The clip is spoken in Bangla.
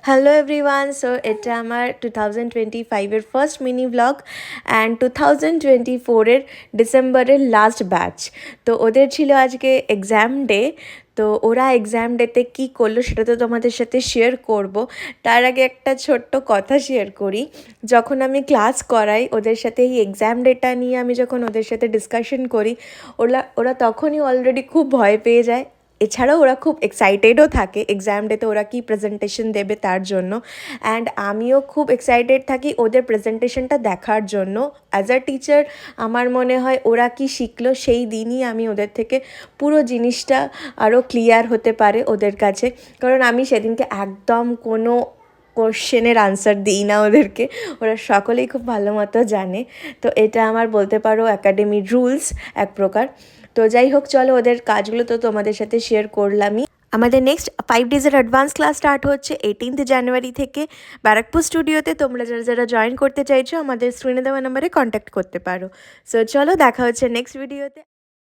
হ্যালো এভরিওয়ান, সো এটা আমার 2025-এর ফার্স্ট মিনি ব্লগ অ্যান্ড 2024-এর ডিসেম্বরের লাস্ট ব্যাচ। তো ওদের ছিল আজকে এক্সাম ডে। তো ওরা এক্সাম ডেতে কী করলো সেটা তো তোমাদের সাথে শেয়ার করব। তার আগে একটা ছোট্ট কথা শেয়ার করি। যখন আমি ক্লাস করাই ওদের সাথে এই এক্সাম ডেটা নিয়ে আমি যখন ওদের সাথে ডিসকাশন করি, ওরা তখনই অলরেডি খুব ভয় পেয়ে যায়। এছাড়াও ওরা খুব এক্সাইটেডও থাকে এক্সাম ডেতে ওরা কী প্রেজেন্টেশন দেবে তার জন্য। অ্যান্ড আমিও খুব এক্সাইটেড থাকি ওদের প্রেজেন্টেশনটা দেখার জন্য। অ্যাজ আ টিচার আমার মনে হয় ওরা কি শিখলো সেই দিনই আমি ওদের থেকে পুরো জিনিসটা আরও ক্লিয়ার হতে পারে ওদের কাছে। কারণ আমি সেদিনকে একদম কোনো কোশ্চেনের আনসার দিই না ওদেরকে, ওরা সকলেই খুব ভালো মতো জানে। তো এটা আমার বলতে পারো একাডেমির রুলস এক প্রকার। তো যাই হোক, চলো ওদের কাজগুলো তো তোমাদের সাথে শেয়ার করলামই। আমাদের নেক্সট 5 ডেজের অ্যাডভান্স ক্লাস স্টার্ট হচ্ছে 18 জানুয়ারি থেকে ব্যারাকপুর স্টুডিওতে। তোমরা যারা জয়েন করতে চাইছো আমাদের স্ক্রিনে দেওয়া নাম্বারে কন্ট্যাক্ট করতে পারো। সো চলো দেখা হচ্ছে নেক্সট ভিডিওতে।